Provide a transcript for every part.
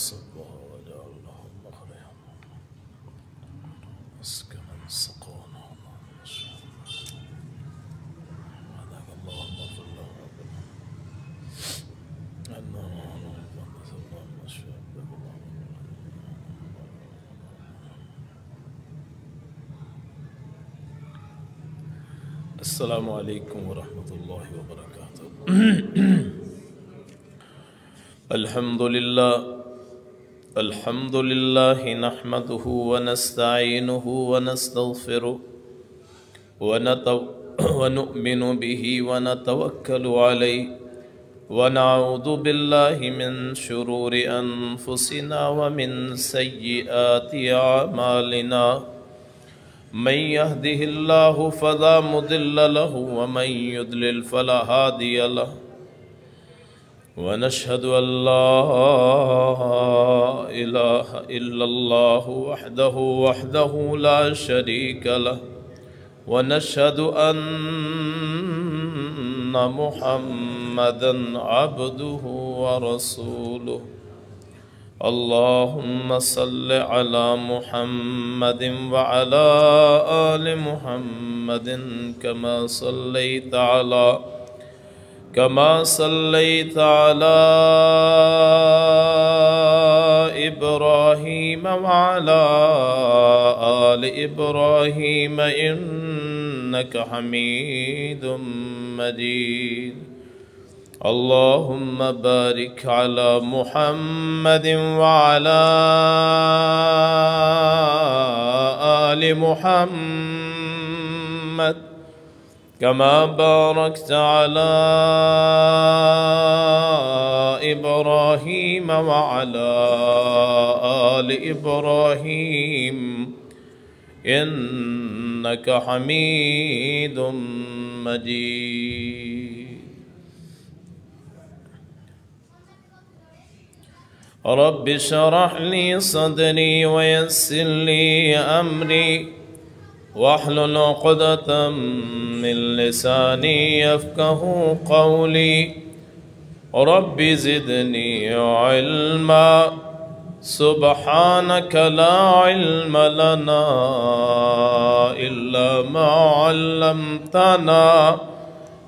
صبها وجعل لهم مخرجا مسكنا سقونا هذاك اللهم اغفر له السلام علیکم ورحمۃ اللہ وبرکاتہ۔ الحمد للہ نحمده ونستعینه ونستغفره ونؤمن به ونتوکل علیہ ونعوذ باللہ من شرور انفسنا ومن سیئات اعمالنا من يهده الله فلا مضل له ومن يضلل فلا هادي له ونشهد أن لا إله إلا الله وحده لا شريك له ونشهد أن محمدا عبده ورسوله اللهم صل على محمد وعلى آل محمد كما صليت على إبراهيم وعلى آل إبراهيم إنك حميد مجيد اللهم بارك على محمد وعلى آل محمد كما باركت على إبراهيم وعلى آل إبراهيم إنك حميد مجيد رب اشرح لي صدري ويسر لي أمري واحلل عقدة من لساني يفقه قولي رب زدني علما سبحانك لا علم لنا إلا ما علمتنا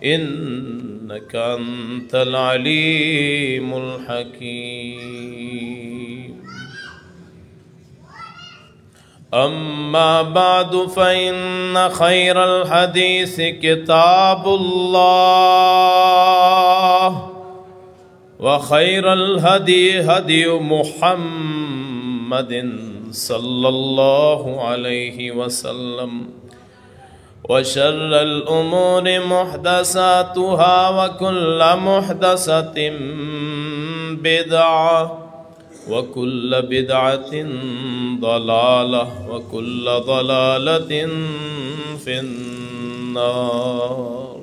إنك أنت العليم الحكيم أما بعد فإن خير الحديث كتاب الله وخير الهدي هدي محمد صلى الله عليه وسلم وشر الأمور محدثاتها وكل محدثة بدعة وكل بدعة ضلالة وكل ضلالة في النار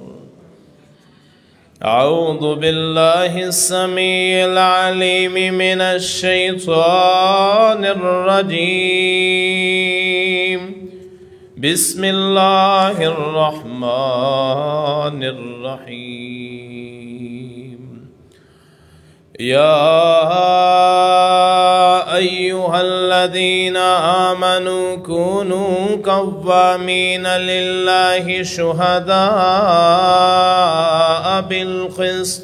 أعوذ بالله السميع العليم من الشيطان الرجيم بسم الله الرحمن الرحيم يا أيها الذين آمنوا كونوا قوامين لله شهداء بالقسط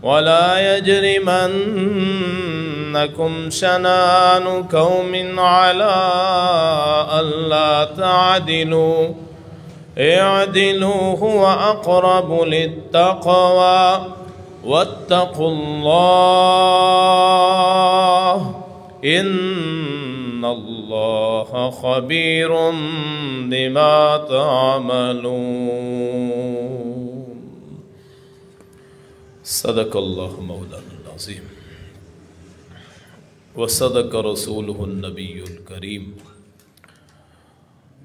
ولا يجرمنكم شنآن قوم على ألا تعدلوا اعدلوا هو أقرب للتقوى واتقوا الله إن الله خبير بما تعملون صدق الله مولانا العظيم وصدق رسوله النبي الكريم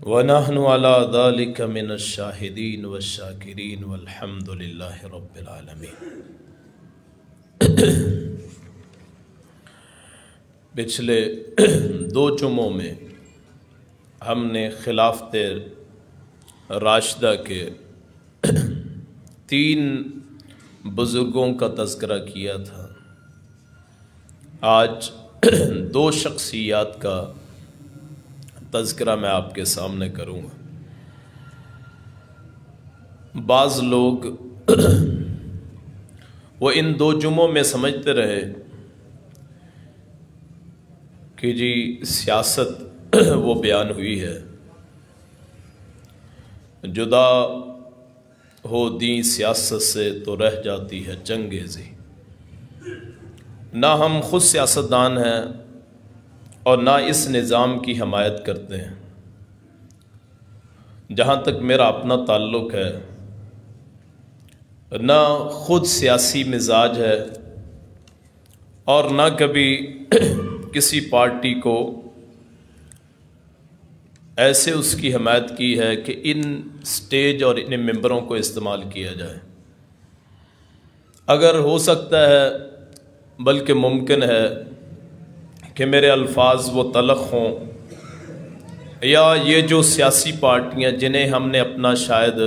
ونحن على ذلك من الشاهدين والشاكرين والحمد لله رب العالمين۔ پچھلے 2 جمعوں میں ہم نے خلافت راشدہ کے 3 بزرگوں کا تذکرہ کیا تھا۔ آج دو شخصیات کا تذکرہ میں آپ کے سامنے کروں گا۔ بعض لوگ وہ ان دو جمعوں میں سمجھتے رہے کہ جی سیاست وہ بیان ہوئی ہے، جدا ہو دین سیاست سے تو رہ جاتی ہے چنگیزی۔ نہ ہم خود سیاستدان ہیں اور نہ اس نظام کی حمایت کرتے ہیں۔ جہاں تک میرا اپنا تعلق ہے، نہ خود سیاسی مزاج ہے اور نہ کبھی کسی پارٹی کو ایسے اس کی حمایت کی ہے کہ ان سٹیج اور ان ممبروں کو استعمال کیا جائے۔ اگر ہو سکتا ہے بلکہ ممکن ہے کہ میرے الفاظ وہ تلخ ہوں، یا یہ جو سیاسی پارٹیاں جنہیں ہم نے اپنا شاید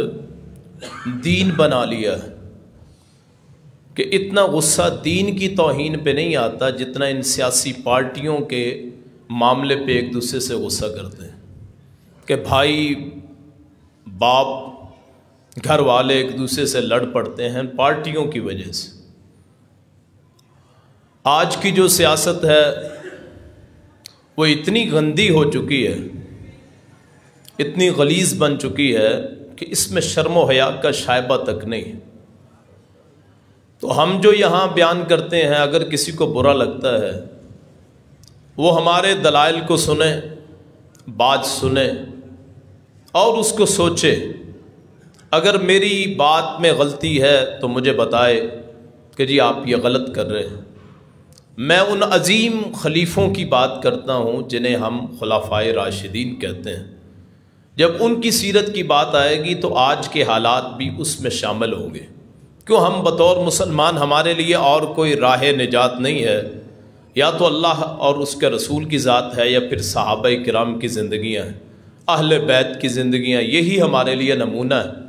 دین بنا لیا ہے، کہ اتنا غصہ دین کی توہین پہ نہیں آتا جتنا ان سیاسی پارٹیوں کے معاملے پہ ایک دوسرے سے غصہ کرتے ہیں، کہ بھائی باپ گھر والے ایک دوسرے سے لڑ پڑتے ہیں پارٹیوں کی وجہ سے۔ آج کی جو سیاست ہے وہ اتنی گندی ہو چکی ہے، اتنی غلیظ بن چکی ہے کہ اس میں شرم و حیا کا شائبہ تک نہیں۔ تو ہم جو یہاں بیان کرتے ہیں، اگر کسی کو برا لگتا ہے وہ ہمارے دلائل کو سنیں، بات سنیں اور اس کو سوچے۔ اگر میری بات میں غلطی ہے تو مجھے بتائے کہ جی آپ یہ غلط کر رہے ہیں۔ میں ان عظیم خلیفوں کی بات کرتا ہوں جنہیں ہم خلفائے راشدین کہتے ہیں۔ جب ان کی سیرت کی بات آئے گی تو آج کے حالات بھی اس میں شامل ہوں گے، کیوں ہم بطور مسلمان ہمارے لیے اور کوئی راہ نجات نہیں ہے، یا تو اللہ اور اس کے رسول کی ذات ہے یا پھر صحابہ کرام کی زندگیاں ہیں، اہل بیت کی زندگیاں، یہی ہمارے لیے نمونہ ہے۔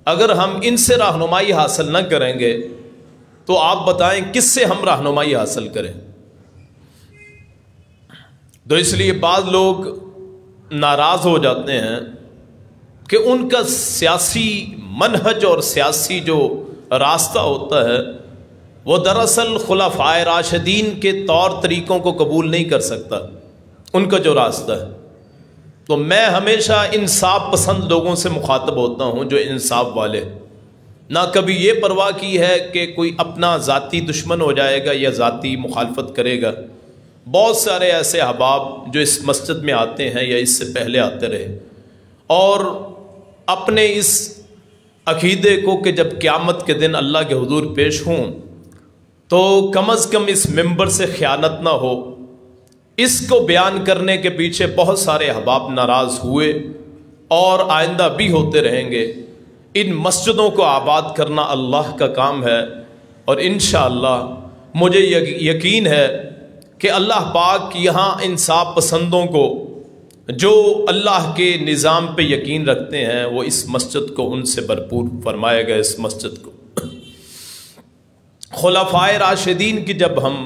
اگر ہم ان سے رہنمائی حاصل نہ کریں گے تو آپ بتائیں کس سے ہم رہنمائی حاصل کریں؟ تو اس لیے بعض لوگ ناراض ہو جاتے ہیں کہ ان کا سیاسی منہج اور سیاسی جو راستہ ہوتا ہے وہ دراصل خلفائے راشدین کے طور طریقوں کو قبول نہیں کر سکتا، ان کا جو راستہ ہے۔ تو میں ہمیشہ انصاف پسند لوگوں سے مخاطب ہوتا ہوں، جو انصاف والے، نہ کبھی یہ پرواہ کی ہے کہ کوئی اپنا ذاتی دشمن ہو جائے گا یا ذاتی مخالفت کرے گا۔ بہت سارے ایسے احباب جو اس مسجد میں آتے ہیں یا اس سے پہلے آتے رہے اور اپنے اس عقیدے کو کہ جب قیامت کے دن اللہ کے حضور پیش ہوں تو کم از کم اس ممبر سے خیانت نہ ہو، اس کو بیان کرنے کے پیچھے بہت سارے احباب ناراض ہوئے اور آئندہ بھی ہوتے رہیں گے۔ ان مسجدوں کو آباد کرنا اللہ کا کام ہے، اور انشاءاللہ مجھے یقین ہے کہ اللہ پاک یہاں انصاف پسندوں کو جو اللہ کے نظام پہ یقین رکھتے ہیں وہ اس مسجد کو ان سے بھرپور فرمائے گا۔ اس مسجد کو خلفائے راشدین کی جب ہم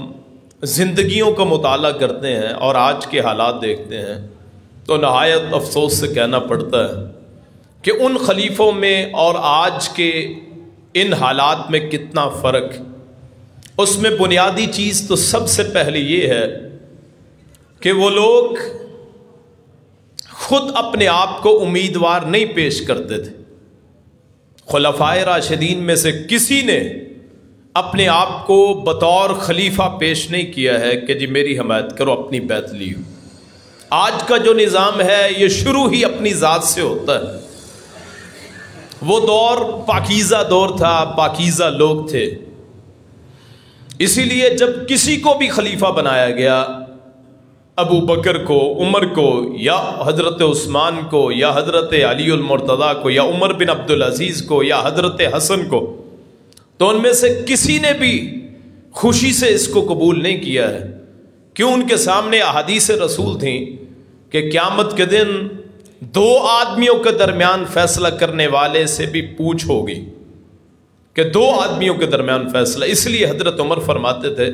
زندگیوں کا مطالعہ کرتے ہیں اور آج کے حالات دیکھتے ہیں تو نہایت افسوس سے کہنا پڑتا ہے کہ ان خلیفوں میں اور آج کے ان حالات میں کتنا فرق۔ اس میں بنیادی چیز تو سب سے پہلے یہ ہے کہ وہ لوگ خود اپنے آپ کو امیدوار نہیں پیش کرتے تھے۔ خلفائے راشدین میں سے کسی نے اپنے آپ کو بطور خلیفہ پیش نہیں کیا ہے کہ جی میری حمایت کرو، اپنی بیعت لیو۔ آج کا جو نظام ہے یہ شروع ہی اپنی ذات سے ہوتا ہے۔ وہ دور پاکیزہ دور تھا، پاکیزہ لوگ تھے، اسی لیے جب کسی کو بھی خلیفہ بنایا گیا، ابو بکر کو، عمر کو، یا حضرت عثمان کو، یا حضرت علی المرتضیٰ کو، یا عمر بن عبدالعزیز کو، یا حضرت حسن کو، تو ان میں سے کسی نے بھی خوشی سے اس کو قبول نہیں کیا ہے۔ کیوں؟ ان کے سامنے احادیث رسول تھیں کہ قیامت کے دن دو آدمیوں کے درمیان فیصلہ کرنے والے سے بھی پوچھ ہوگی، کہ دو آدمیوں کے درمیان فیصلہ۔ اس لیے حضرت عمر فرماتے تھے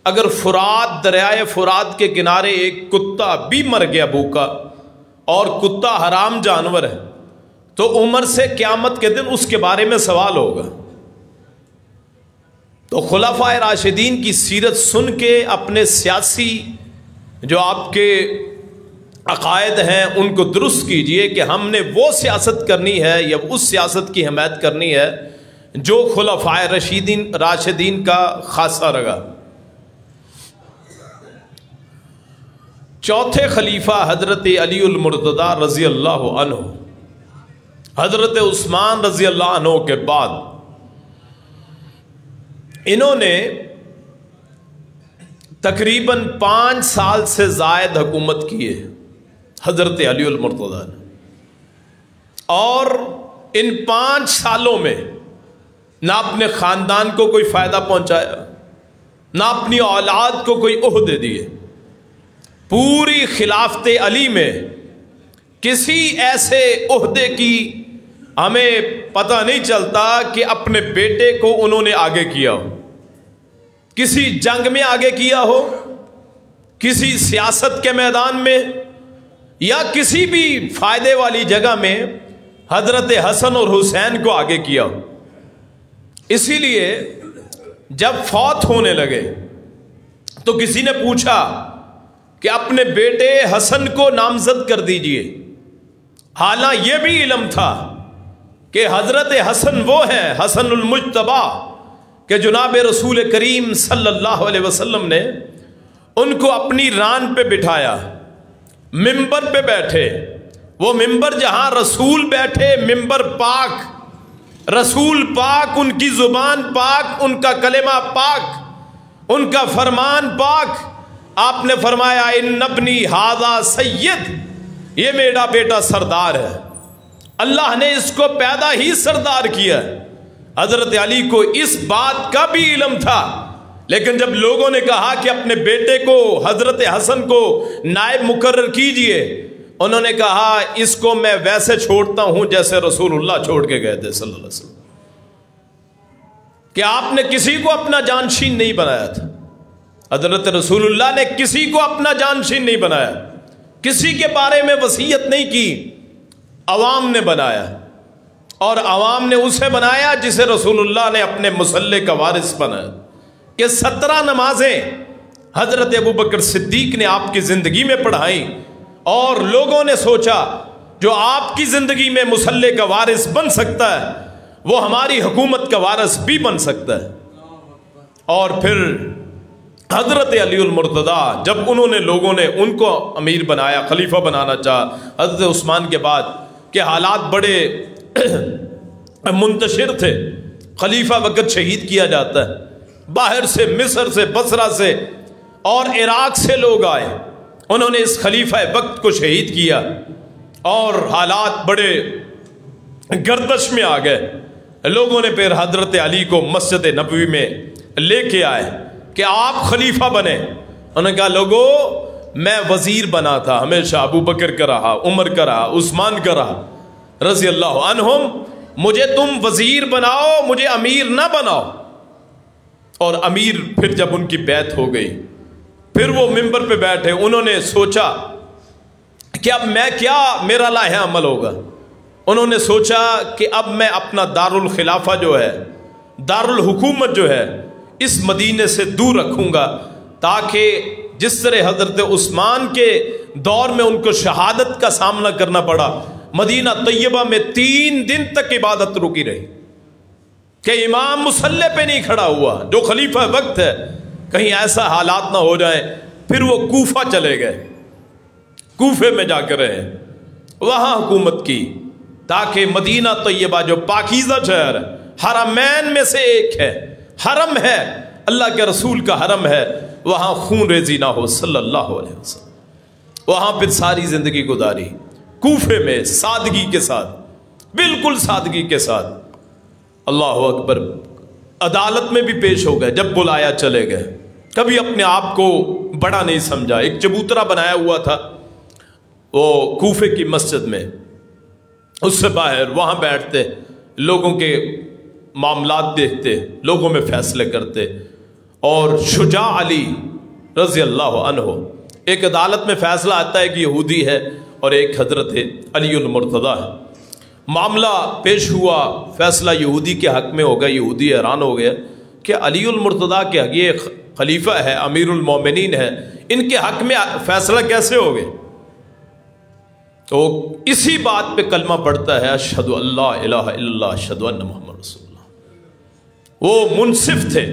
اگر فرات، دریائے فرات کے کنارے ایک کتا بھی مر گیا بھوکا، اور کتا حرام جانور ہے، تو عمر سے قیامت کے دن اس کے بارے میں سوال ہوگا۔ تو خلفائے راشدین کی سیرت سن کے اپنے سیاسی جو آپ کے عقائد ہیں ان کو درست کیجئے کہ ہم نے وہ سیاست کرنی ہے یا اس سیاست کی حمایت کرنی ہے جو خلفائے راشدین کا خاصہ رہا۔ چوتھے خلیفہ حضرت علی المرتضیٰ رضی اللہ عنہ، حضرت عثمان رضی اللہ عنہ کے بعد انہوں نے تقریباً 5 سال سے زائد حکومت کی ہے حضرت علی المرتضیٰ نے، اور ان 5 سالوں میں نہ اپنے خاندان کو کوئی فائدہ پہنچایا، نہ اپنی اولاد کو کوئی عہدے دیے۔ پوری خلافت علی میں کسی ایسے عہدے کی ہمیں پتہ نہیں چلتا کہ اپنے بیٹے کو انہوں نے آگے کیا ہو، کسی جنگ میں آگے کیا ہو، کسی سیاست کے میدان میں، یا کسی بھی فائدے والی جگہ میں حضرت حسن اور حسین کو آگے کیا ہو۔ اسی لیے جب فوت ہونے لگے تو کسی نے پوچھا کہ اپنے بیٹے حسن کو نامزد کر دیجئے، حالانکہ یہ بھی علم تھا کہ حضرت حسن وہ ہیں، حسن المجتبی، کہ جناب رسول کریم صلی اللہ علیہ وسلم نے ان کو اپنی ران پہ بٹھایا، ممبر پہ بیٹھے، وہ ممبر جہاں رسول بیٹھے، ممبر پاک، رسول پاک، ان کی زبان پاک، ان کا کلمہ پاک، ان کا فرمان پاک۔ آپ نے فرمایا ان ابنی ھذا سید، یہ میرا بیٹا سردار ہے، اللہ نے اس کو پیدا ہی سردار کیا۔ حضرت علی کو اس بات کا بھی علم تھا، لیکن جب لوگوں نے کہا کہ اپنے بیٹے کو حضرت حسن کو نائب مقرر کیجئے، انہوں نے کہا اس کو میں ویسے چھوڑتا ہوں جیسے رسول اللہ چھوڑ کے گئے تھے صلی اللہ علیہ وسلم، کہ آپ نے کسی کو اپنا جانشین نہیں بنایا تھا۔ حضرت رسول اللہ نے کسی کو اپنا جانشین نہیں بنایا، کسی کے بارے میں وصیت نہیں کی، عوام نے بنایا، اور عوام نے اسے بنایا جسے رسول اللہ نے اپنے مصلی کا وارث بنایا۔ کہ 17 نمازیں حضرت ابوبکر صدیق نے آپ کی زندگی میں پڑھائیں، اور لوگوں نے سوچا جو آپ کی زندگی میں مصلی کا وارث بن سکتا ہے وہ ہماری حکومت کا وارث بھی بن سکتا ہے۔ اور پھر حضرت علی المرتضیٰ جب انہوں نے لوگوں نے ان کو امیر بنایا، خلیفہ بنانا چاہا حضرت عثمان کے بعد، کہ حالات بڑے منتشر تھے، خلیفہ وقت شہید کیا جاتا ہے، باہر سے، مصر سے، بصرہ سے اور عراق سے لوگ آئے، انہوں نے اس خلیفہ وقت کو شہید کیا، اور حالات بڑے گردش میں آ گئے۔ لوگوں نے پھر حضرت علی کو مسجد نبوی میں لے کے آئے کہ آپ خلیفہ بنے۔ انہوں نے کہا لوگوں میں وزیر بنا تھا، ہمیشہ ابو بکر کا رہا، عمر کا رہا، عثمان کا رہا رضی اللہ عنہم، مجھے تم وزیر بناؤ، مجھے امیر نہ بناؤ۔ اور امیر پھر جب ان کی بیعت ہو گئی، پھر وہ ممبر پہ بیٹھے، انہوں نے سوچا کہ اب میں کیا میرا لائحہ عمل ہوگا۔ انہوں نے سوچا کہ اب میں اپنا دارالخلافہ جو ہے، دارالحکومت جو ہے، اس مدینے سے دور رکھوں گا، تاکہ جس طرح حضرت عثمان کے دور میں ان کو شہادت کا سامنا کرنا پڑا، مدینہ طیبہ میں 3 دن تک عبادت رکی رہی، کہ امام مصلی پہ نہیں کھڑا ہوا جو خلیفہ وقت ہے، کہیں ایسا حالات نہ ہو جائیں۔ پھر وہ کوفہ چلے گئے، کوفے میں جا کر رہے، وہاں حکومت کی، تاکہ مدینہ طیبہ جو پاکیزہ شہر ہے، حرمین میں سے ایک ہے، حرم ہے، اللہ کے رسول کا حرم ہے، وہاں خون ریزی نہ ہو صلی اللہ علیہ وسلم۔ وہاں پھر ساری زندگی گزاری کوفے میں، سادگی کے ساتھ، بالکل سادگی کے ساتھ۔ اللہ اکبر، عدالت میں بھی پیش ہو گئے، جب بلایا چلے گئے، کبھی اپنے آپ کو بڑا نہیں سمجھا۔ ایک چبوترا بنایا ہوا تھا وہ کوفے کی مسجد میں، اس سے باہر وہاں بیٹھتے، لوگوں کے معاملات دیکھتے، لوگوں میں فیصلے کرتے، اور شجاع علی رضی اللہ عنہ، ایک عدالت میں فیصلہ آتا ہے کہ یہودی ہے اور ایک حضرت علی المرتضیٰ ہے۔ معاملہ پیش ہوا، فیصلہ یہودی کے حق میں ہو گیا۔ یہودی حیران ہو گیا کہ علی المرتضیٰ کے حق، یہ خلیفہ ہے، امیر المومنین ہے، ان کے حق میں فیصلہ کیسے ہو گئے؟ تو اسی بات پہ کلمہ پڑھتا ہے، اشہد اللہ الہ الا اللہ اشہد ان محمد رسول اللہ۔ وہ منصف تھے،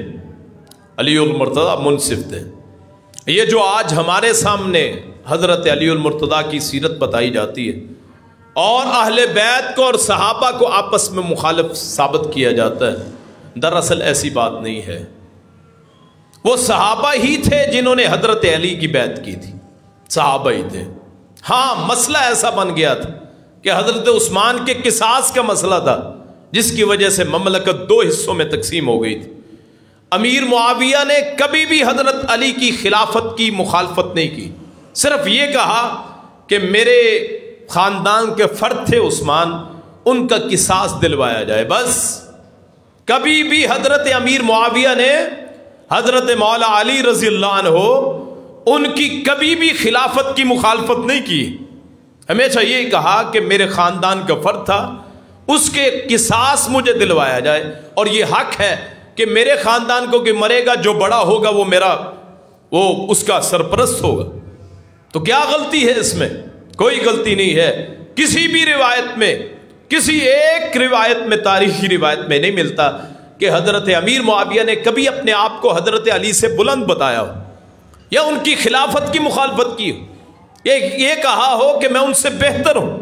علی المرتضیٰ منصف تھے۔ یہ جو آج ہمارے سامنے حضرت علی المرتضیٰ کی سیرت بتائی جاتی ہے اور اہل بیت کو اور صحابہ کو آپس میں مخالف ثابت کیا جاتا ہے، دراصل ایسی بات نہیں ہے۔ وہ صحابہ ہی تھے جنہوں نے حضرت علی کی بیعت کی تھی، صحابہ ہی تھے۔ ہاں، مسئلہ ایسا بن گیا تھا کہ حضرت عثمان کے قصاص کا مسئلہ تھا، جس کی وجہ سے مملکت دو حصوں میں تقسیم ہو گئی تھی۔ امیر معاویہ نے کبھی بھی حضرت علی کی خلافت کی مخالفت نہیں کی، صرف یہ کہا کہ میرے خاندان کے فرد تھے عثمان، ان کا قصاص دلوایا جائے، بس۔ کبھی بھی حضرت امیر معاویہ نے حضرت مولا علی رضی اللہ عنہ ان کی کبھی بھی خلافت کی مخالفت نہیں کی، ہمیشہ یہ کہا کہ میرے خاندان کا فرد تھا، اس کے قصاص مجھے دلوایا جائے، اور یہ حق ہے کہ میرے خاندان کو کہ مرے گا جو بڑا ہوگا وہ اس کا سرپرست ہوگا۔ تو کیا غلطی ہے اس میں؟ کوئی غلطی نہیں ہے۔ کسی بھی روایت میں، کسی ایک روایت میں، تاریخی روایت میں نہیں ملتا کہ حضرت امیر معاویہ نے کبھی اپنے آپ کو حضرت علی سے بلند بتایا ہو یا ان کی خلافت کی مخالفت کی ہو، یہ کہا ہو کہ میں ان سے بہتر ہوں۔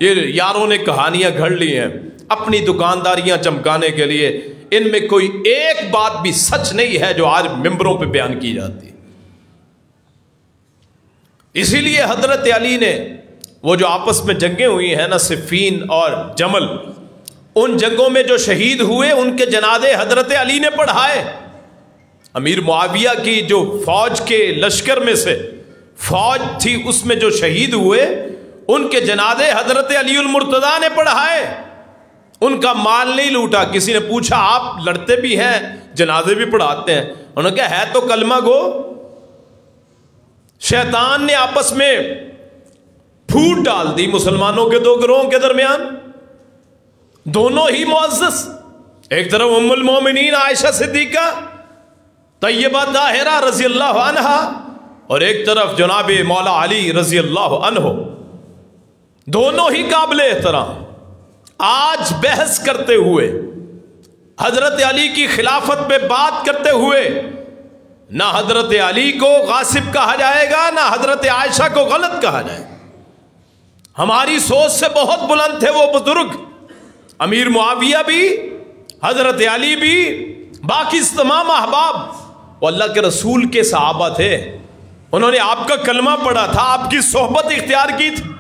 یہ یاروں نے کہانیاں گھڑ لی ہیں اپنی دکانداریاں چمکانے کے لیے، ان میں کوئی ایک بات بھی سچ نہیں ہے جو آج ممبروں پہ بیان کی جاتی ہے۔ اسی لیے حضرت علی نے وہ جو آپس میں جنگیں ہوئی ہیں نا، صفین اور جمل، ان جنگوں میں جو شہید ہوئے ان کے جنازے حضرت علی نے پڑھائے۔ امیر معاویہ کی جو فوج کے لشکر میں سے فوج تھی، اس میں جو شہید ہوئے ان کے جنازے حضرت علی المرتضیٰ نے پڑھائے، ان کا مال نہیں لوٹا۔ کسی نے پوچھا آپ لڑتے بھی ہیں جنازے بھی پڑھاتے ہیں؟ انہوں نے کہا ہے تو کلمہ گو۔ شیطان نے آپس میں پھوٹ ڈال دی مسلمانوں کے دو گروہوں کے درمیان، دونوں ہی معزز، ایک طرف ام المومنین عائشہ صدیقہ طیبہ طاہرہ رضی اللہ عنہا، اور ایک طرف جناب مولا علی رضی اللہ عنہ، دونوں ہی قابل احترام۔ آج بحث کرتے ہوئے، حضرت علی کی خلافت پہ بات کرتے ہوئے، نہ حضرت علی کو غاصب کہا جائے گا، نہ حضرت عائشہ کو غلط کہا جائے گا۔ ہماری سوچ سے بہت بلند تھے وہ بزرگ، امیر معاویہ بھی، حضرت علی بھی، باقی تمام احباب، وہ اللہ کے رسول کے صحابہ تھے، انہوں نے آپ کا کلمہ پڑھا تھا، آپ کی صحبت اختیار کی تھی۔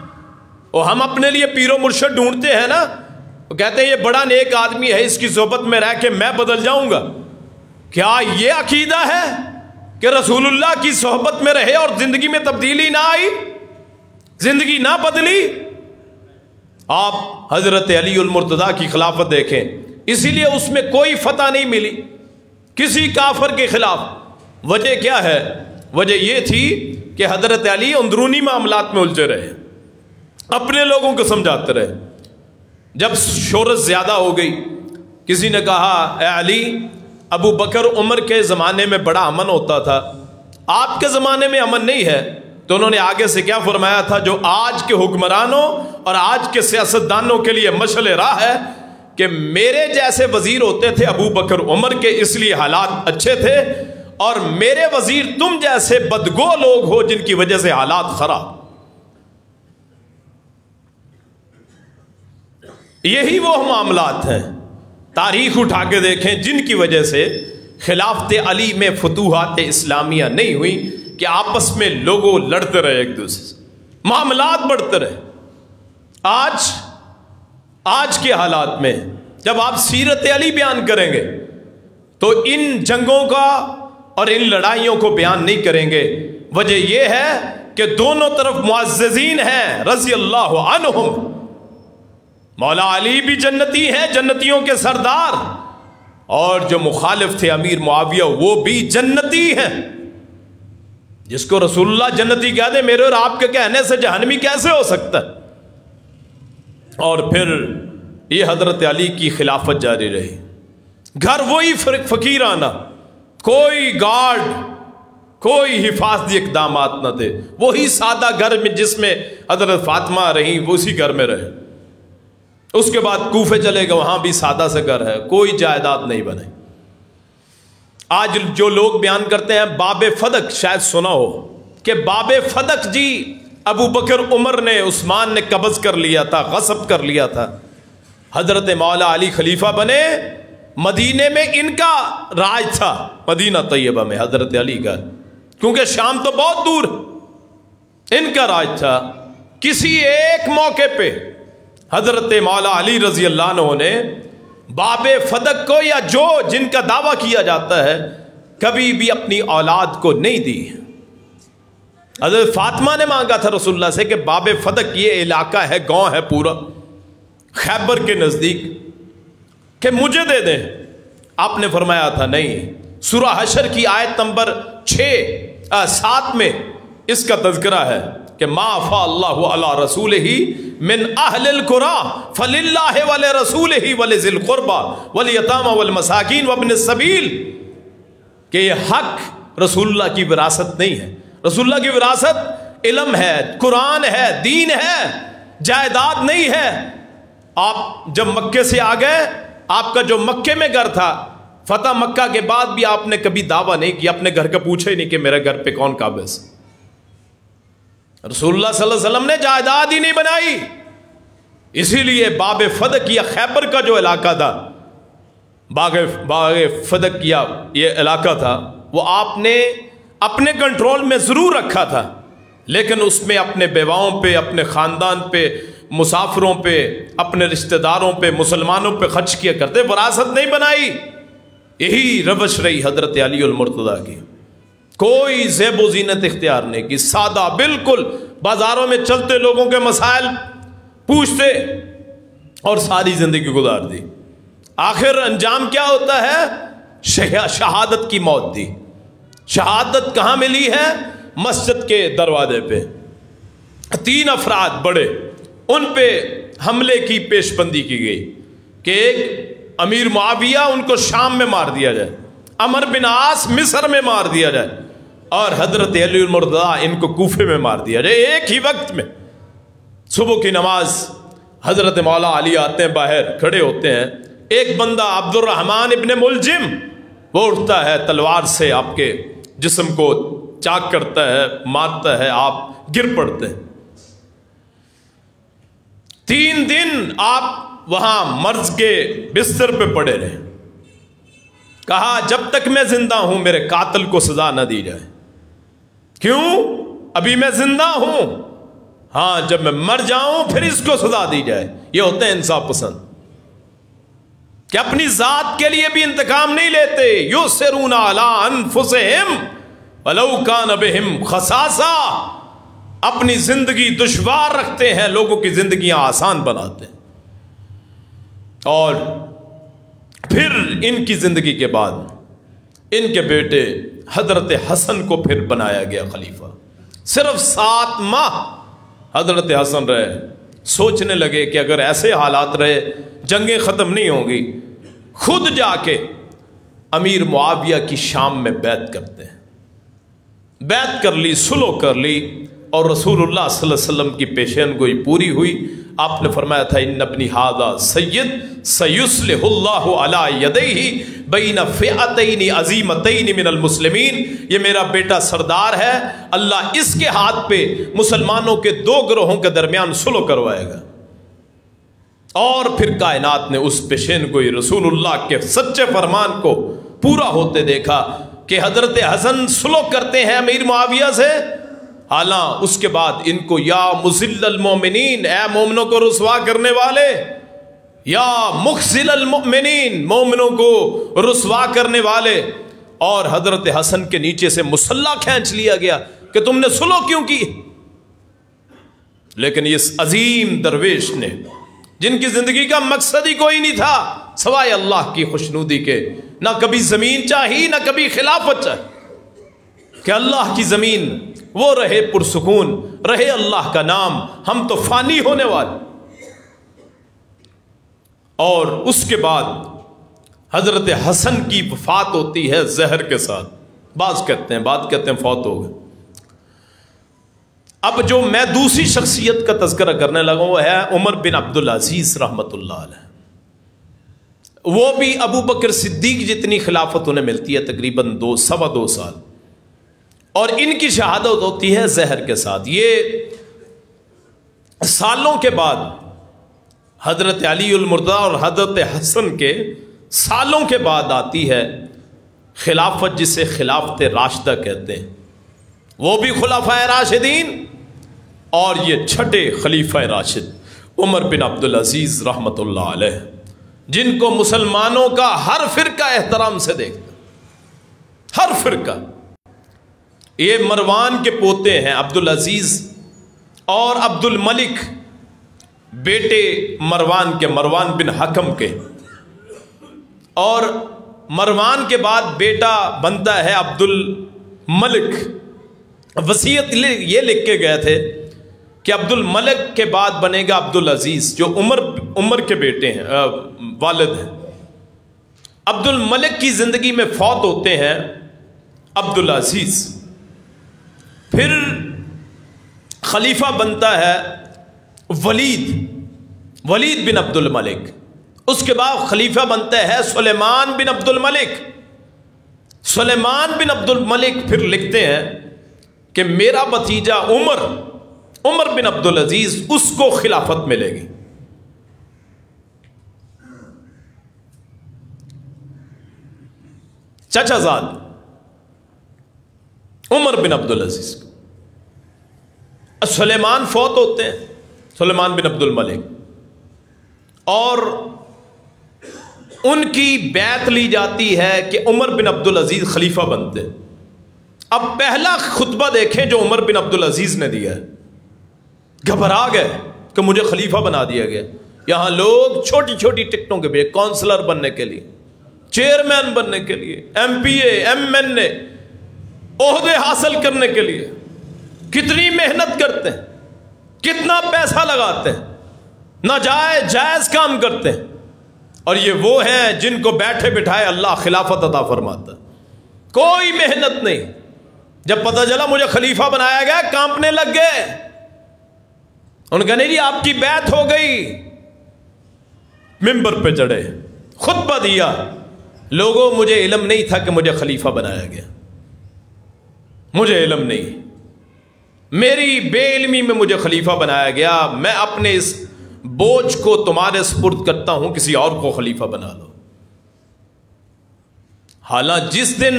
اور ہم اپنے لیے پیر و مرشد ڈھونڈتے ہیں نا، وہ کہتے ہیں یہ بڑا نیک آدمی ہے، اس کی صحبت میں رہ کے میں بدل جاؤں گا۔ کیا یہ عقیدہ ہے کہ رسول اللہ کی صحبت میں رہے اور زندگی میں تبدیلی نہ آئی، زندگی نہ بدلی؟ آپ حضرت علی المرتضیٰ کی خلافت دیکھیں، اسی لیے اس میں کوئی فتح نہیں ملی کسی کافر کے خلاف۔ وجہ کیا ہے؟ وجہ یہ تھی کہ حضرت علی اندرونی معاملات میں الجھے رہے، اپنے لوگوں کو سمجھاتے رہے۔ جب شہرت زیادہ ہو گئی، کسی نے کہا اے علی، ابو بکر عمر کے زمانے میں بڑا امن ہوتا تھا، آپ کے زمانے میں امن نہیں ہے۔ تو انہوں نے آگے سے کیا فرمایا تھا؟ جو آج کے حکمرانوں اور آج کے سیاستدانوں کے لیے مشعل راہ ہے کہ میرے جیسے وزیر ہوتے تھے ابو بکر عمر کے، اس لیے حالات اچھے تھے، اور میرے وزیر تم جیسے بدگو لوگ ہو جن کی وجہ سے حالات خراب۔ یہی وہ معاملات ہیں، تاریخ اٹھا کے دیکھیں، جن کی وجہ سے خلافت علی میں فتوحات اسلامیہ نہیں ہوئی، کہ آپس میں لوگوں لڑتے رہے ایک دوسرے سے، معاملات بڑھتے رہے۔ آج کے حالات میں جب آپ سیرت علی بیان کریں گے تو ان جنگوں کا اور ان لڑائیوں کو بیان نہیں کریں گے۔ وجہ یہ ہے کہ دونوں طرف معززین ہیں رضی اللہ عنہم۔ مولا علی بھی جنتی ہیں، جنتیوں کے سردار، اور جو مخالف تھے امیر معاویہ وہ بھی جنتی ہیں. جس کو رسول اللہ جنتی کہہ دے میرے اور آپ کے کہنے سے جہنمی کیسے ہو سکتا ہے؟ اور پھر یہ حضرت علی کی خلافت جاری رہی. گھر وہی فقیرانہ، کوئی گارڈ، کوئی حفاظتی اقدامات نہ تھے. وہی سادہ گھر میں جس میں حضرت فاطمہ رہی وہ اسی گھر میں رہے. اس کے بعد کوفے چلے گئے، وہاں بھی سادہ سے گھر ہے، کوئی جائیداد نہیں بنی. آج جو لوگ بیان کرتے ہیں باب فدق، شاید سنا ہو کہ باب فدق جی ابو بکر عمر نے عثمان نے قبض کر لیا تھا، غصب کر لیا تھا. حضرت مولا علی خلیفہ بنے، مدینے میں ان کا راج تھا، مدینہ طیبہ میں حضرت علی کا، کیونکہ شام تو بہت دور ان کا راج تھا. کسی ایک موقع پہ حضرت مولا علی رضی اللہ عنہ نے باب فدق کو یا جن کا دعویٰ کیا جاتا ہے کبھی بھی اپنی اولاد کو نہیں دی. حضرت فاطمہ نے مانگا تھا رسول اللہ سے کہ باب فدق یہ علاقہ ہے، گاؤں ہے پورا خیبر کے نزدیک، کہ مجھے دے دیں. آپ نے فرمایا تھا نہیں. سورہ حشر کی آیت نمبر 7 میں اس کا تذکرہ ہے کہ ما افاء اللہ علی رسولہ من اہل القری فللہ ولرسولہ ولذی القربى والیتامى والمساکین وابن السبیل، کہ یہ حق رسول اللہ کی وراثت نہیں ہے. رسول اللہ کی وراثت علم ہے، قرآن ہے، دین ہے، جائیداد نہیں ہے. آپ جب مکے سے آ گئے، آپ کا جو مکے میں گھر تھا، فتح مکہ کے بعد بھی آپ نے کبھی دعویٰ نہیں کیا، اپنے گھر کا پوچھا ہی نہیں کہ میرے گھر پہ کون قابض. رسول اللہ صلی اللہ علیہ وسلم نے جائیداد ہی نہیں بنائی. اسی لیے باب فدق یا خیبر کا جو علاقہ تھا، باغ فدق یا یہ علاقہ تھا، وہ آپ نے اپنے کنٹرول میں ضرور رکھا تھا، لیکن اس میں اپنے بیواؤں پہ، اپنے خاندان پہ، مسافروں پہ، اپنے رشتہ داروں پہ، مسلمانوں پہ خرچ کیا کرتے، وراثت نہیں بنائی. یہی روش رہی حضرت علی المرتضیٰ کی. کوئی زیب و زینت اختیار نہیں کی، سادہ بالکل، بازاروں میں چلتے لوگوں کے مسائل پوچھتے اور ساری زندگی گزار دی. آخر انجام کیا ہوتا ہے؟ شہادت کی موت دی. شہادت کہاں ملی ہے؟ مسجد کے دروازے پہ. 3 افراد بڑے، ان پہ حملے کی پیش بندی کی گئی کہ ایک امیر معاویہ ان کو شام میں مار دیا جائے، عمر بن عاص مصر میں مار دیا جائے، اور حضرت علی المرتضیٰ ان کو کوفے میں مار دیا جائے. ایک ہی وقت میں صبح کی نماز حضرت مولا علی آتے ہیں، باہر کھڑے ہوتے ہیں. ایک بندہ عبد الرحمن ابن ملجم وہ اٹھتا ہے، تلوار سے آپ کے جسم کو چاک کرتا ہے، مارتا ہے، آپ گر پڑتے ہیں. 3 دن آپ وہاں مرض کے بستر پہ پڑے رہے. کہا جب تک میں زندہ ہوں میرے قاتل کو سزا نہ دی جائے. کیوں؟ ابھی میں زندہ ہوں، ہاں جب میں مر جاؤں پھر اس کو سزا دی جائے. یہ ہوتے ہیں انصاف پسند کہ اپنی ذات کے لیے بھی انتقام نہیں لیتے. یُسِرُونَ عَلَىٰ أَنفُسِهِمْ وَلَوْ كَانَ بِهِمْ خَصَاصَةٌ، اپنی زندگی دشوار رکھتے ہیں، لوگوں کی زندگیاں آسان بناتے ہیں. اور پھر ان کی زندگی کے بعد ان کے بیٹے حضرت حسن کو پھر بنایا گیا خلیفہ. صرف 7 ماہ حضرت حسن رہے. سوچنے لگے کہ اگر ایسے حالات رہے جنگیں ختم نہیں ہوں گی. خود جا کے امیر معاویہ کی شام میں بیعت کرتے ہیں. بیعت کر لی، صلح کر لی، اور رسول اللہ صلی اللہ علیہ وسلم کی پیشین گوئی پوری ہوئی. آپ نے فرمایا تھا ان ابنی ھذا سید سیصلح اللہ علی یدیہ بین فئتین عظیمتین من المسلمین، یہ میرا بیٹا سردار ہے، اللہ اس کے ہاتھ پہ مسلمانوں کے 2 گروہوں کے درمیان صلح کروائے گا. اور پھر کائنات نے اس پیشین گوئی رسول اللہ کے سچے فرمان کو پورا ہوتے دیکھا کہ حضرت حسن صلح کرتے ہیں امیر معاویہ سے. حالاں اس کے بعد ان کو یا مذل المومنین، اے مومنوں کو رسوا کرنے والے، یا مخزل المؤمنین، مومنوں کو رسوا کرنے والے. اور حضرت حسن کے نیچے سے مسلح کھینچ لیا گیا کہ تم نے صلح کیوں کی. لیکن اس عظیم درویش نے، جن کی زندگی کا مقصد ہی کوئی نہیں تھا سوائے اللہ کی خوشنودی کے. نہ کبھی زمین چاہی نہ کبھی خلافت چاہی کہ اللہ کی زمین وہ رہے پرسکون، رہے اللہ کا نام، ہم تو فانی ہونے والے. اور اس کے بعد حضرت حسن کی وفات ہوتی ہے زہر کے ساتھ. بعض کہتے ہیں فوت ہو گئے. اب جو میں دوسری شخصیت کا تذکرہ کرنے لگا وہ ہے عمر بن عبدالعزیز رحمۃ اللہ علیہ. وہ بھی ابو بکر صدیق جتنی خلافت انہیں ملتی ہے، تقریباً 2.25 سال، اور ان کی شہادت ہوتی ہے زہر کے ساتھ. یہ سالوں کے بعد حضرت علی المرتضیٰ اور حضرت حسن کے سالوں کے بعد آتی ہے خلافت، جسے خلافت راشدہ کہتے ہیں. وہ بھی خلفائے راشدین، اور یہ چھٹے خلیفہ راشد عمر بن عبدالعزیز رحمۃ اللہ علیہ، جن کو مسلمانوں کا ہر فرقہ احترام سے دیکھتا، ہر فرقہ. یہ مروان کے پوتے ہیں عبدالعزیز اور عبد الملک، بیٹے مروان کے، مروان بن حکم کے. اور مروان کے بعد بیٹا بنتا ہے عبد الملک. وصیت یہ لکھ کے گئے تھے کہ عبد الملک کے بعد بنے گا عبدالعزیز، جو عمر کے بیٹے ہیں، والد ہیں. عبد الملک کی زندگی میں فوت ہوتے ہیں عبدالعزیز. پھر خلیفہ بنتا ہے ولید بن عبد الملک. اس کے بعد خلیفہ بنتا ہے سلیمان بن عبد الملک. سلیمان بن عبد الملک پھر لکھتے ہیں کہ میرا بھتیجا عمر بن عبدالعزیز، اس کو خلافت ملے گی. چچا زاد عمر بن عبدالعزیز. سلیمان فوت ہوتے ہیں، سلیمان بن عبد الملک، اور ان کی بیعت لی جاتی ہے کہ عمر بن عبدالعزیز خلیفہ بنتے. اب پہلا خطبہ دیکھیں جو عمر بن عبدالعزیز نے دیا ہے. گھبرا گئے کہ مجھے خلیفہ بنا دیا گیا. یہاں لوگ چھوٹی چھوٹی ٹکٹوں کے لیے، کونسلر بننے کے لیے، چیئرمین بننے کے لیے، ایم پی اے، ایم این اے، عہدے حاصل کرنے کے لیے کتنی محنت کرتے ہیں، کتنا پیسہ لگاتے ہیں، ناجائز جائز کام کرتے ہیں. اور یہ وہ ہیں جن کو بیٹھے بٹھائے اللہ خلافت عطا فرماتا. کوئی محنت نہیں. جب پتہ چلا مجھے خلیفہ بنایا گیا، کانپنے لگ گئے. ان کا نہیں جی آپ کی بیعت ہو گئی. ممبر پہ چڑھے، خطبہ دیا. لوگوں مجھے علم نہیں تھا کہ مجھے خلیفہ بنایا گیا، مجھے علم نہیں، میری بے علمی میں مجھے خلیفہ بنایا گیا. میں اپنے اس بوجھ کو تمہارے سپرد کرتا ہوں، کسی اور کو خلیفہ بنا لو. حالانکہ جس دن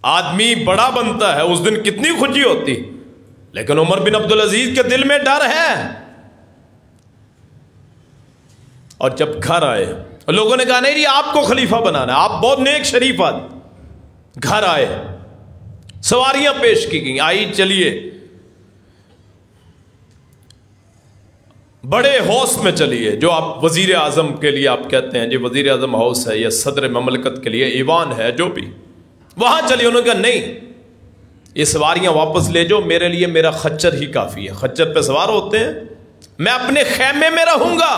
آدمی بڑا بنتا ہے اس دن کتنی خوشی ہوتی، لیکن عمر بن عبدالعزیز کے دل میں ڈر ہے. اور جب گھر آئے لوگوں نے کہا نہیں جی آپ کو خلیفہ بنانا ہے، آپ بہت نیک شریف آدمی. گھر آئے، سواریاں پیش کی گئیں، آئی چلیے، بڑے ہاؤس میں چلیے، جو آپ وزیر اعظم کے لیے آپ کہتے ہیں جی وزیر اعظم ہاؤس ہے یا صدر مملکت کے لیے ایوان ہے، جو بھی، وہاں چلیے. انہوں نے کہا نہیں، یہ سواریاں واپس لے جاؤ، میرے لیے میرا خچر ہی کافی ہے. خچر پہ سوار ہوتے ہیں، میں اپنے خیمے میں رہوں گا.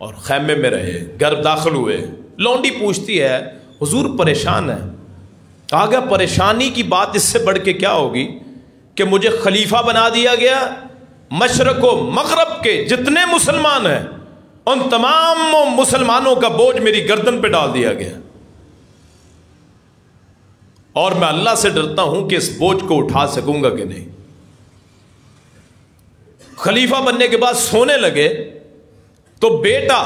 اور خیمے میں رہے، گھر داخل ہوئے. لونڈی پوچھتی ہے حضور پریشان ہے. آگے پریشانی کی بات اس سے بڑھ کے کیا ہوگی کہ مجھے خلیفہ بنا دیا گیا، مشرق و مغرب کے جتنے مسلمان ہیں ان تمام مسلمانوں کا بوجھ میری گردن پہ ڈال دیا گیا، اور میں اللہ سے ڈرتا ہوں کہ اس بوجھ کو اٹھا سکوں گا کہ نہیں. خلیفہ بننے کے بعد سونے لگے تو بیٹا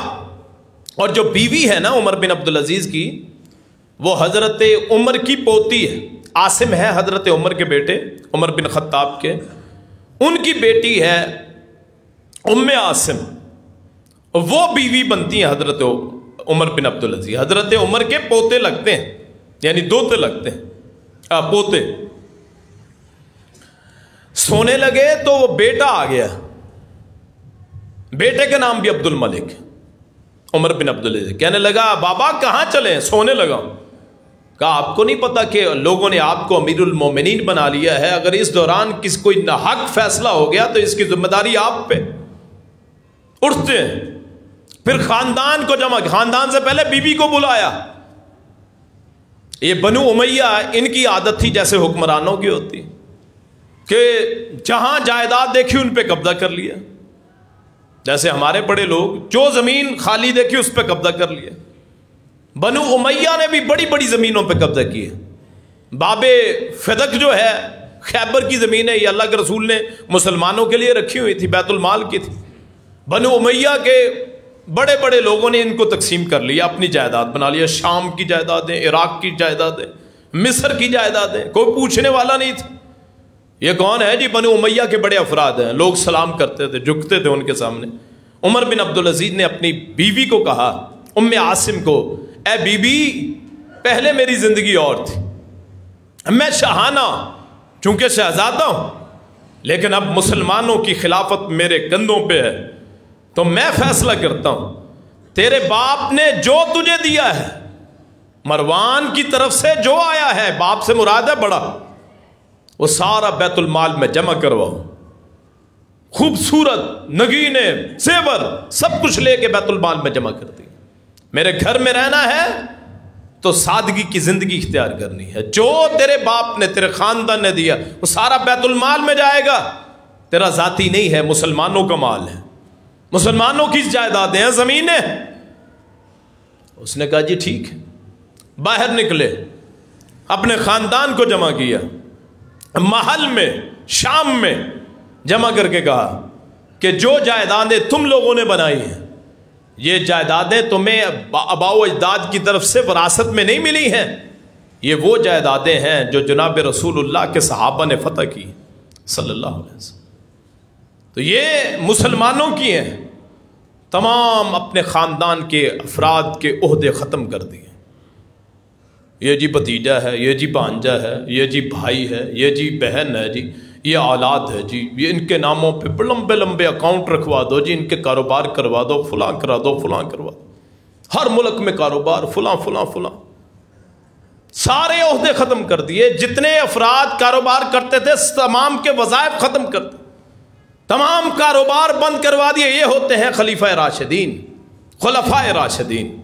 اور جو بیوی ہے نا عمر بن عبدالعزیز کی، وہ حضرت عمر کی پوتی ہے. عاصم ہے حضرت عمر کے بیٹے، عمر بن خطاب کے. ان کی بیٹی ہے ام عاصم، وہ بیوی بنتی ہیں حضرت عمر بن عبدالعزیز. حضرت عمر کے پوتے لگتے ہیں، یعنی دوتے لگتے ہیں، پوتے. سونے لگے تو وہ بیٹا آ گیا. بیٹے کا نام بھی عبد الملک، عمر بن عبدالعزیز کہنے لگا بابا کہاں چلیں؟ سونے لگا. کہا آپ کو نہیں پتا کہ لوگوں نے آپ کو امیر المومنین بنا لیا ہے، اگر اس دوران کوئی ناحق فیصلہ ہو گیا تو اس کی ذمہ داری آپ پہ. اٹھتے ہیں، پھر خاندان کو جمع، خاندان سے پہلے بی بی کو بلایا. یہ بنو امیہ ان کی عادت تھی جیسے حکمرانوں کی ہوتی کہ جہاں جائیداد دیکھی ان پہ قبضہ کر لیا. جیسے ہمارے بڑے لوگ جو زمین خالی دیکھی اس پہ قبضہ کر لیا. بنو امیہ نے بھی بڑی بڑی زمینوں پہ قبضہ کیے. باب فدق جو ہے خیبر کی زمین ہے، یہ اللہ کے رسول نے مسلمانوں کے لیے رکھی ہوئی تھی، بیت المال کی تھی. بنو امیہ کے بڑے بڑے لوگوں نے ان کو تقسیم کر لیا، اپنی جائیداد بنا لیا. شام کی جائیدادیں، عراق کی جائیدادیں، مصر کی جائیدادیں، کوئی پوچھنے والا نہیں تھا. یہ کون ہے جی؟ بنو امیہ کے بڑے افراد ہیں. لوگ سلام کرتے تھے، جھکتے تھے ان کے سامنے. عمر بن عبدالعزیز نے اپنی بیوی کو کہا، ام عاصم کو، اے بی بی پہلے میری زندگی اور تھی، میں شاہانہ چونکہ شہزادہ ہوں، لیکن اب مسلمانوں کی خلافت میرے کندھوں پہ ہے تو میں فیصلہ کرتا ہوں. تیرے باپ نے جو تجھے دیا ہے، مروان کی طرف سے جو آیا ہے، باپ سے مراد ہے بڑا، وہ سارا بیت المال میں جمع کرواؤ. خوبصورت نگینے زیور سب کچھ لے کے بیت المال میں جمع کر دی. میرے گھر میں رہنا ہے تو سادگی کی زندگی اختیار کرنی ہے. جو تیرے باپ نے، تیرے خاندان نے دیا وہ سارا بیت المال میں جائے گا. تیرا ذاتی نہیں ہے، مسلمانوں کا مال ہے، مسلمانوں کی جائیدادیں ہیں، زمینیں. اس نے کہا جی ٹھیک ہے. باہر نکلے، اپنے خاندان کو جمع کیا، محل میں شام میں جمع کر کے کہا کہ جو جائیدادیں تم لوگوں نے بنائی ہیں، یہ جائیدادیں تمہیں آباء و اجداد کی طرف سے وراثت میں نہیں ملی ہیں، یہ وہ جائیدادیں ہیں جو جناب رسول اللہ کے صحابہ نے فتح کی صلی اللہ علیہ وسلم. تو یہ مسلمانوں کی ہیں. تمام اپنے خاندان کے افراد کے عہدے ختم کر دیے. یہ جی بھتیجا ہے، یہ جی بھانجا ہے، یہ جی بھائی ہے، یہ جی بہن ہے، جی یہ اولاد ہے، جی یہ ان کے ناموں پہ لمبے لمبے اکاؤنٹ رکھوا دو، جی ان کے کاروبار کروا دو، فلاں کرا دو، فلاں کروا دو. ہر ملک میں کاروبار، فلاں فلاں فلاں. سارے عہدے ختم کر دیے. جتنے افراد کاروبار کرتے تھے تمام کے وظائف ختم کر دیے، تمام کاروبار بند کروا دیے. یہ ہوتے ہیں خلیفہ راشدین، خلفائے راشدین،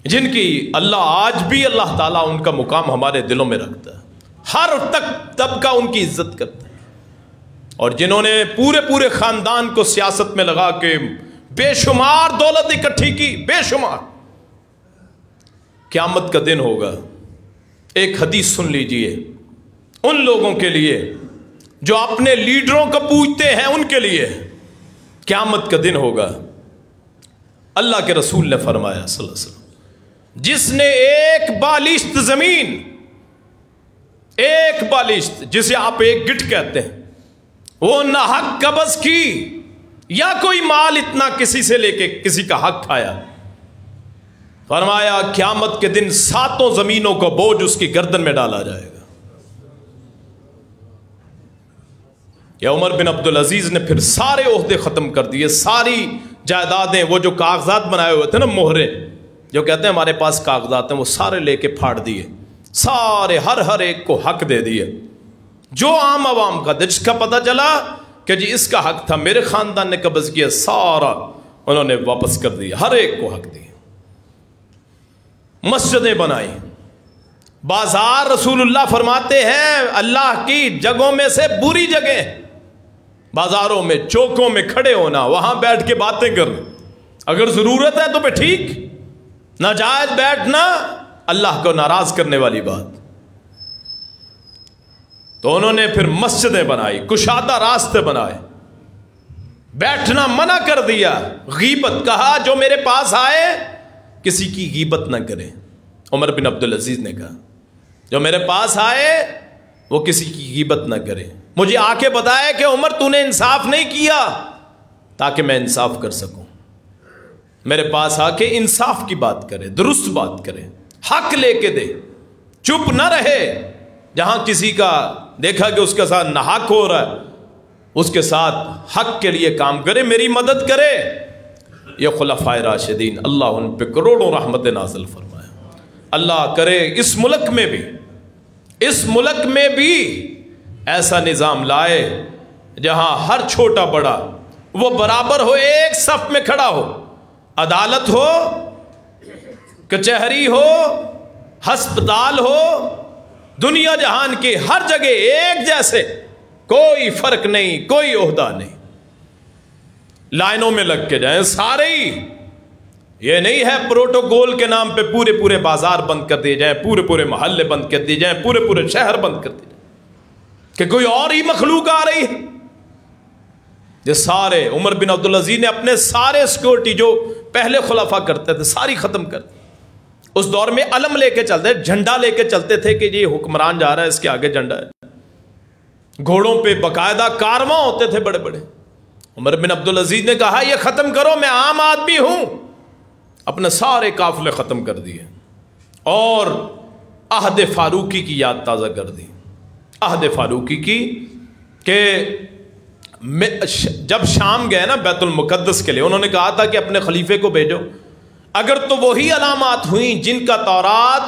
جن کی اللہ آج بھی اللہ تعالیٰ ان کا مقام ہمارے دلوں میں رکھتا ہے. ہر تک طبقہ ان کی عزت کرتا ہے. اور جنہوں نے پورے خاندان کو سیاست میں لگا کے بے شمار دولت اکٹھی کی، بے شمار. قیامت کا دن ہوگا، ایک حدیث سن لیجئے ان لوگوں کے لیے جو اپنے لیڈروں کو پوجتے ہیں، ان کے لیے قیامت کا دن ہوگا. اللہ کے رسول نے فرمایا صلی اللہ علیہ وسلم، جس نے ایک بالشت زمین، ایک بالشت جسے آپ ایک گٹ کہتے ہیں، وہ ناحق قبض کی، یا کوئی مال اتنا کسی سے لے کے کسی کا حق کھایا، فرمایا قیامت کے دن 7 زمینوں کو بوجھ اس کی گردن میں ڈالا جائے گا. یا عمر بن عبدالعزیز نے پھر سارے عہدے ختم کر دیے. ساری جائیدادیں، وہ جو کاغذات بنائے ہوئے تھے نا، مہرے جو کہتے ہیں ہمارے پاس کاغذات ہیں، وہ سارے لے کے پھاڑ دیے. سارے ہر ایک کو حق دے دیے. جو عام عوام کا، جس کا پتہ چلا کہ جی اس کا حق تھا، میرے خاندان نے قبض کیا، سارا انہوں نے واپس کر دیا، ہر ایک کو حق دیا. مسجدیں بنائی، بازار رسول اللہ فرماتے ہیں اللہ کی جگہوں میں سے بری جگہ، بازاروں میں چوکوں میں کھڑے ہونا، وہاں بیٹھ کے باتیں کرنا، اگر ضرورت ہے تو پھر ٹھیک، ناجائز بیٹھنا اللہ کو ناراض کرنے والی بات. تو انہوں نے پھر مسجدیں بنائی، کشادہ راستے بنائے، بیٹھنا منع کر دیا. غیبت، کہا جو میرے پاس آئے کسی کی غیبت نہ کرے. عمر بن عبدالعزیز نے کہا جو میرے پاس آئے وہ کسی کی غیبت نہ کرے. مجھے آ کے بتائے کہ عمر تو نے انصاف نہیں کیا، تاکہ میں انصاف کر سکوں. میرے پاس آ کے انصاف کی بات کرے، درست بات کرے، حق لے کے دے، چپ نہ رہے. جہاں کسی کا دیکھا کہ اس کے ساتھ ناحق ہو رہا ہے، اس کے ساتھ حق کے لیے کام کرے، میری مدد کرے. یہ خلفائے راشدین، اللہ ان پہ کروڑوں رحمت نازل فرمائے۔ اللہ کرے اس ملک میں بھی ایسا نظام لائے جہاں ہر چھوٹا بڑا وہ برابر ہو، ایک صف میں کھڑا ہو، عدالت ہو، کچہری ہو، ہسپتال ہو، دنیا جہان کی ہر جگہ ایک جیسے، کوئی فرق نہیں، کوئی عہدہ نہیں، لائنوں میں لگ کے جائیں سارے ہی۔ یہ نہیں ہے پروٹوکول کے نام پہ پورے بازار بند کر دیے جائیں، پورے محلے بند کر دیے جائیں، پورے شہر بند کر دیے جائیں کہ کوئی اور ہی مخلوق آ رہی ہے۔ یہ سارے عمر بن عبدالعزیز نے اپنے سارے سیکورٹی جو پہلے خلفاء کرتے تھے ساری ختم کر دی۔ اس دور میں علم لے کے چلتے، جھنڈا لے کے چلتے تھے کہ یہ حکمران جا رہا ہے، اس کے آگے جھنڈا ہے۔ گھوڑوں پہ باقاعدہ کارواں ہوتے تھے بڑے بڑے۔ عمر بن عبدالعزیز نے کہا یہ ختم کرو، میں عام آدمی ہوں، اپنے سارے قافلے ختم کر دیے اور عہد فاروقی کی یاد تازہ کر دی۔ عہد فاروقی کی کہ جب شام گئے نا بیت المقدس کے لیے، انہوں نے کہا تھا کہ اپنے خلیفے کو بھیجو، اگر تو وہی علامات ہوئیں جن کا تورات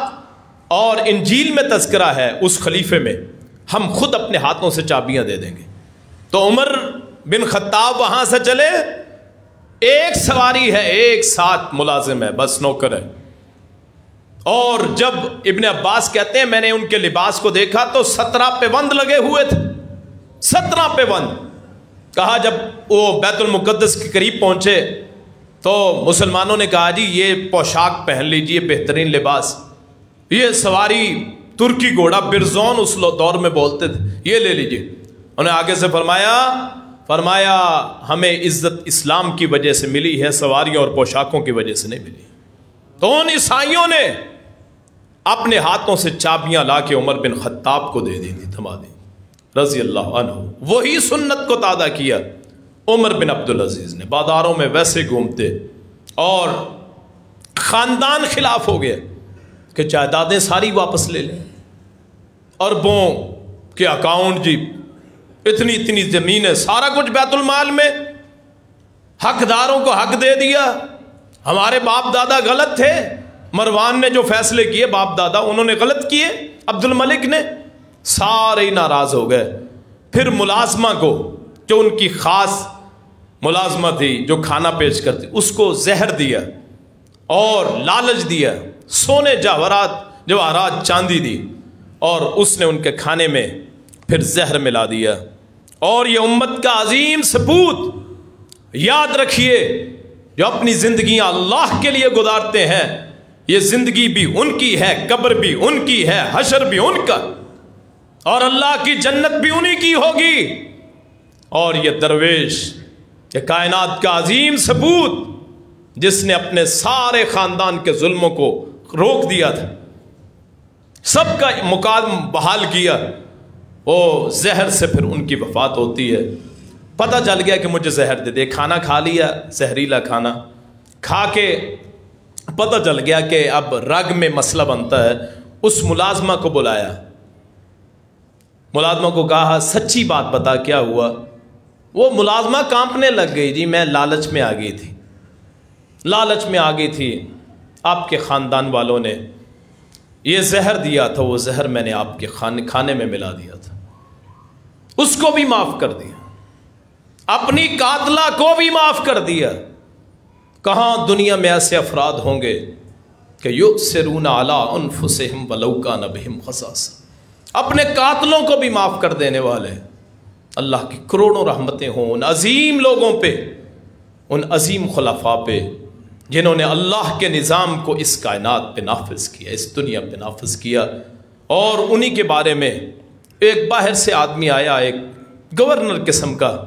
اور انجیل میں تذکرہ ہے اس خلیفے میں، ہم خود اپنے ہاتھوں سے چابیاں دے دیں گے۔ تو عمر بن خطاب وہاں سے چلے، ایک سواری ہے، ایک ساتھ ملازم ہے، بس نوکر ہے۔ اور جب ابن عباس کہتے ہیں میں نے ان کے لباس کو دیکھا تو 17 پیوند لگے ہوئے تھے، 17 پیوند۔ کہا جب وہ بیت المقدس کے قریب پہنچے تو مسلمانوں نے کہا جی یہ پوشاک پہن لیجئے، بہترین لباس، یہ سواری ترکی گھوڑا برزون اس دور میں بولتے تھے، یہ لے لیجئے۔ انہوں نے آگے سے فرمایا ہمیں عزت اسلام کی وجہ سے ملی ہے، سواریوں اور پوشاکوں کی وجہ سے نہیں ملی۔ تو ان عیسائیوں نے اپنے ہاتھوں سے چابیاں لا کے عمر بن خطاب کو دے دی تھی، تھما دی رضی اللہ عنہ۔ وہی سنت کو تازہ کیا عمر بن عبدالعزیز نے، بازاروں میں ویسے گھومتے، اور خاندان خلاف ہو گیا کہ جائیدادیں ساری واپس لے لیں، اربوں کے اکاؤنٹ، جی اتنی زمینیں، سارا کچھ بیت المال میں، حقداروں کو حق دے دیا۔ ہمارے باپ دادا غلط تھے، مروان نے جو فیصلے کیے باپ دادا انہوں نے غلط کیے، عبد الملک نے، سارے ناراض ہو گئے۔ پھر ملازمہ کو، جو ان کی خاص ملازمہ تھی جو کھانا پیش کرتی، اس کو زہر دیا اور لالچ دیا، سونے جواہرات چاندی دی، اور اس نے ان کے کھانے میں پھر زہر ملا دیا۔ اور یہ امت کا عظیم سپوت، یاد رکھیے جو اپنی زندگیاں اللہ کے لیے گزارتے ہیں، یہ زندگی بھی ان کی ہے، قبر بھی ان کی ہے، حشر بھی ان کا، اور اللہ کی جنت بھی انہی کی ہوگی۔ اور یہ درویش، یہ کائنات کا عظیم سپوت جس نے اپنے سارے خاندان کے ظلموں کو روک دیا تھا، سب کا مقام بحال کیا، وہ زہر سے پھر ان کی وفات ہوتی ہے۔ پتہ چل گیا کہ مجھے زہر دے دے، کھانا کھا لیا، زہریلا کھانا کھا کے پتہ چل گیا کہ اب رگ میں مسئلہ بنتا ہے۔ اس ملازمہ کو بلایا، ملازمہ کو کہا سچی بات بتا کیا ہوا؟ وہ ملازمہ کانپنے لگ گئی، جی میں لالچ میں آ گئی تھی، آپ کے خاندان والوں نے یہ زہر دیا تھا، وہ زہر میں نے آپ کے کھانے میں ملا دیا تھا۔ اس کو بھی معاف کر دیا، اپنی قاتلہ کو بھی معاف کر دیا۔ کہاں دنیا میں ایسے افراد ہوں گے کہ یؤثرون علی انفسہم ولو کان بہم خصاصہ، اپنے قاتلوں کو بھی معاف کر دینے والے۔ اللہ کی کروڑوں رحمتیں ہوں ان عظیم لوگوں پہ، ان عظیم خلفاء پہ جنہوں نے اللہ کے نظام کو اس کائنات پہ نافذ کیا، اس دنیا پہ نافذ کیا۔ اور انہی کے بارے میں ایک باہر سے آدمی آیا، ایک گورنر قسم کا،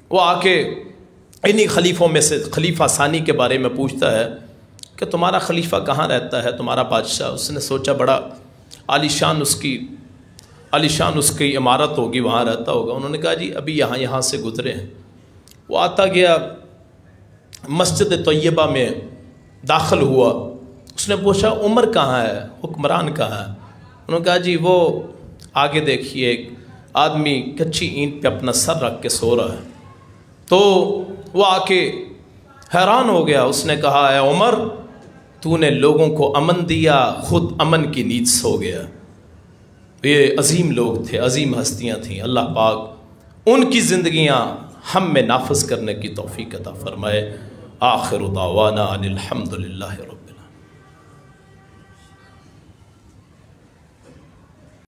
وہ آ کے انہی خلیفوں میں سے خلیفہ ثانی کے بارے میں پوچھتا ہے کہ تمہارا خلیفہ کہاں رہتا ہے، تمہارا بادشاہ؟ اس نے سوچا بڑا عالیشان اس کی عمارت ہوگی، وہاں رہتا ہوگا۔ انہوں نے کہا جی ابھی یہاں سے گزرے ہیں۔ وہ آتا گیا، مسجد طیبہ میں داخل ہوا، اس نے پوچھا عمر کہاں ہے، حکمران کہاں ہے؟ انہوں نے کہا جی وہ آگے دیکھیے، ایک آدمی کچی اینٹ پہ اپنا سر رکھ کے سو رہا ہے۔ تو وہ آ کے حیران ہو گیا. اس نے کہا اے عمر تو نے لوگوں کو امن دیا، خود امن کی نیند سو گیا. یہ عظیم لوگ تھے، عظیم ہستیاں تھیں. اللہ پاک ان کی زندگیاں ہم میں نافذ کرنے کی توفیق عطا فرمائے. آخر دعوانا ان الحمد للہ.